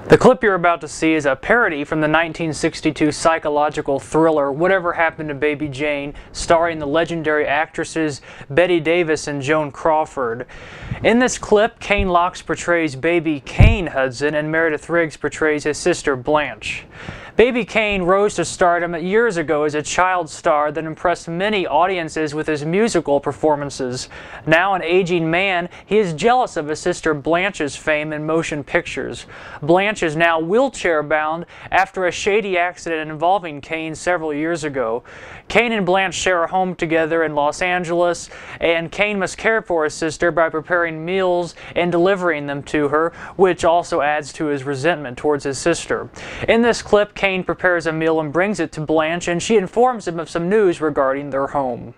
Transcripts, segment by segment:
The clip you're about to see is a parody from the 1962 psychological thriller Whatever Happened to Baby Jane, starring the legendary actresses Bette Davis and Joan Crawford. In this clip, Kane Locks portrays Baby Kane Hudson and Meredith Riggs portrays his sister Blanche. Baby Kane rose to stardom years ago as a child star that impressed many audiences with his musical performances. Now an aging man, he is jealous of his sister Blanche's fame in motion pictures. Blanche is now wheelchair-bound after a shady accident involving Kane several years ago. Kane and Blanche share a home together in Los Angeles, and Kane must care for his sister by preparing meals and delivering them to her, which also adds to his resentment towards his sister. In this clip, Kane prepares a meal and brings it to Blanche, and she informs him of some news regarding their home.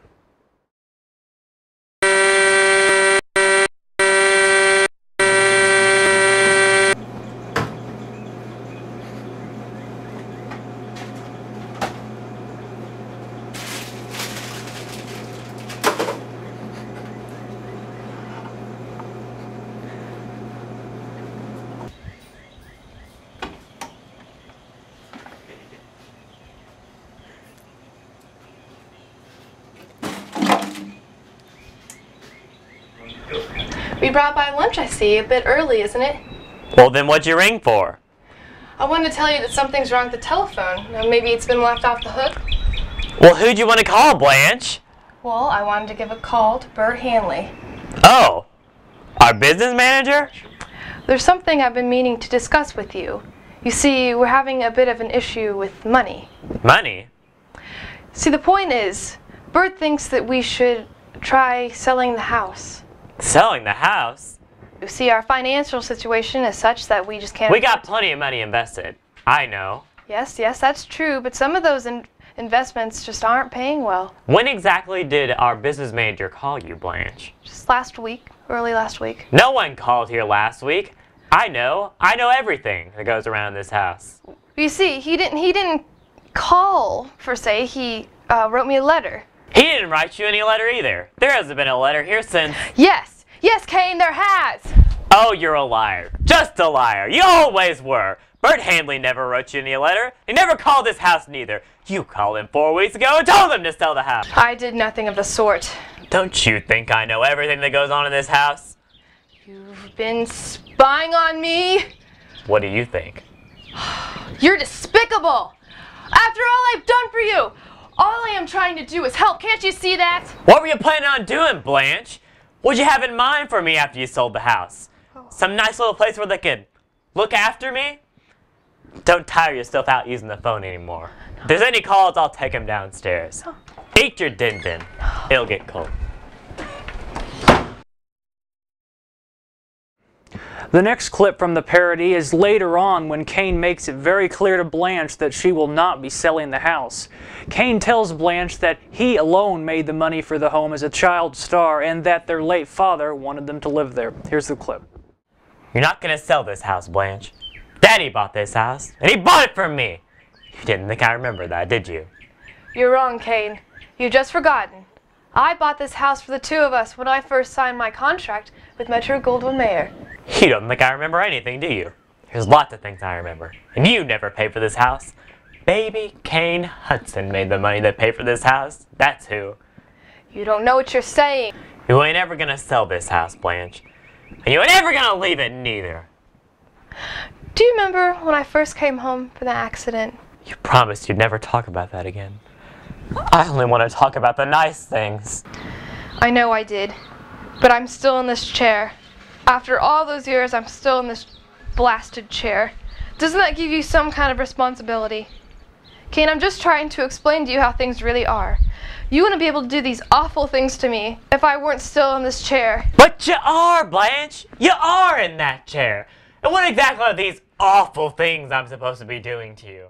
We brought by lunch, I see. A bit early, isn't it? Well, then what'd you ring for? I wanted to tell you that something's wrong with the telephone. Maybe it's been left off the hook. Well, who'd you want to call, Blanche? Well, I wanted to give a call to Bert Hanley. Oh, our business manager? There's something I've been meaning to discuss with you. You see, we're having a bit of an issue with money. Money? See, the point is, Bert thinks that we should try selling the house. Selling the house? You see, our financial situation is such that we just can't... We got plenty of money invested. I know. Yes, that's true, but some of those investments just aren't paying well. When exactly did our business manager call you, Blanche? Just last week, early last week. No one called here last week. I know everything that goes around this house. You see, he didn't call, per se. He wrote me a letter. He didn't write you any letter either. There hasn't been a letter here since... Yes, Kane, there has. Oh, you're a liar. Just a liar. You always were. Bert Hanley never wrote you any letter. He never called this house neither. You called him 4 weeks ago and told him to sell the house. I did nothing of the sort. Don't you think I know everything that goes on in this house? You've been spying on me. What do you think? You're despicable. After all I've done for you, all I am trying to do is help. Can't you see that? What were you planning on doing, Blanche? What'd you have in mind for me after you sold the house? Some nice little place where they could look after me? Don't tire yourself out using the phone anymore. If there's any calls, I'll take them downstairs. Eat your din-din. It'll get cold. The next clip from the parody is later on when Kane makes it very clear to Blanche that she will not be selling the house. Kane tells Blanche that he alone made the money for the home as a child star and that their late father wanted them to live there. Here's the clip. You're not going to sell this house, Blanche. Daddy bought this house, and he bought it from me. You didn't think I remember that, did you? You're wrong, Kane. You've just forgotten. I bought this house for the two of us when I first signed my contract with Metro-Goldwyn-Mayer. You don't think I remember anything, do you? There's lots of things I remember. And you never paid for this house. Baby Kane Hudson made the money that paid for this house. That's who. You don't know what you're saying. You ain't ever gonna sell this house, Blanche. And you ain't ever gonna leave it neither. Do you remember when I first came home from the accident? You promised you'd never talk about that again. I only want to talk about the nice things. I know I did. But I'm still in this chair. After all those years, I'm still in this blasted chair. Doesn't that give you some kind of responsibility? Kane, I'm just trying to explain to you how things really are. You wouldn't be able to do these awful things to me if I weren't still in this chair. But you are, Blanche! You are in that chair! And what exactly are these awful things I'm supposed to be doing to you?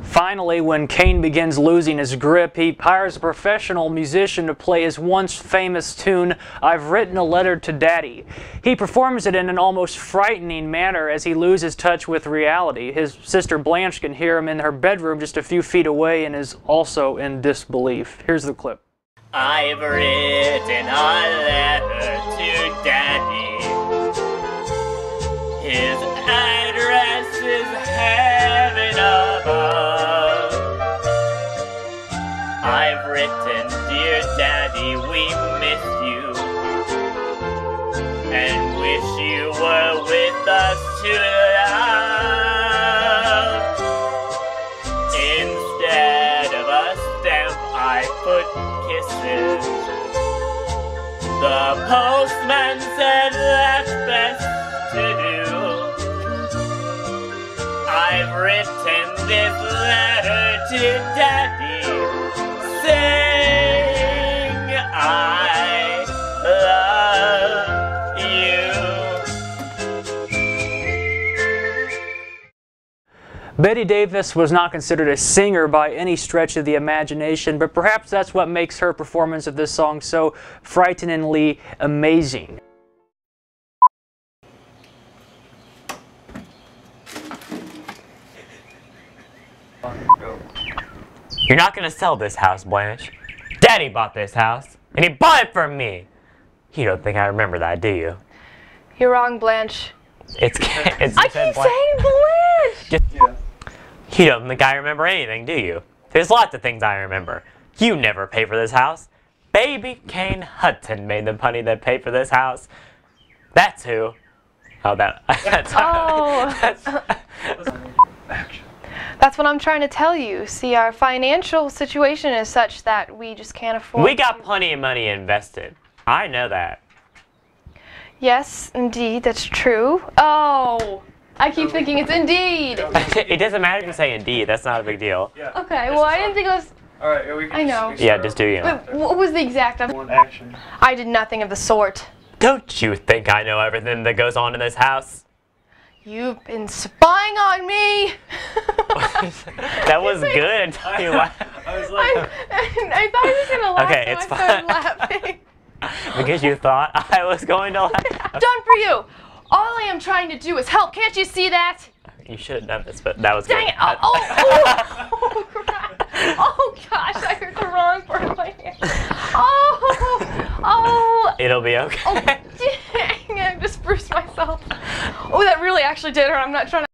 Finally, when Kane begins losing his grip, he hires a professional musician to play his once famous tune, "I've Written a Letter to Daddy." He performs it in an almost frightening manner as he loses touch with reality. His sister Blanche can hear him in her bedroom just a few feet away and is also in disbelief. Here's the clip. I've written a letter to Daddy. His address The postman said that's best to do. I've written this letter to Daddy, saying I love you. Bette Davis was not considered a singer by any stretch of the imagination, but perhaps that's what makes her performance of this song so frighteningly amazing. You're not gonna sell this house, Blanche. Daddy bought this house, and he bought it from me. You don't think I remember that, do you? You're wrong, Blanche. It's I keep saying Blanche! Yeah. You don't think I remember anything, do you? There's lots of things I remember. You never pay for this house. Baby Kane Hudson made the money that paid for this house. That's who. Oh, that's That's what I'm trying to tell you. See, our financial situation is such that we just can't afford. We got plenty of money invested. I know that. Yes, indeed, that's true. Oh, I keep thinking it's indeed. It doesn't matter if you say indeed. That's not a big deal. Yeah. Okay, well, I didn't think it was. All right, we can I know. Yeah, just do you. Wait, what was the exact? One action. I did nothing of the sort. Don't you think I know everything that goes on in this house? You've been spying on me. That was good until you laughed. I was like, I thought I was gonna laugh, Okay, so it's I started fine. laughing. Because you thought I was going to laugh. Done for you. All I am trying to do is help. Can't you see that? You should have done this, but that was Dang good. it! Oh, crap. Oh gosh, I heard the wrong part of my hair. Oh. It'll be okay. Oh, dang! I just bruised myself. Oh, that really actually did hurt. I'm not trying to.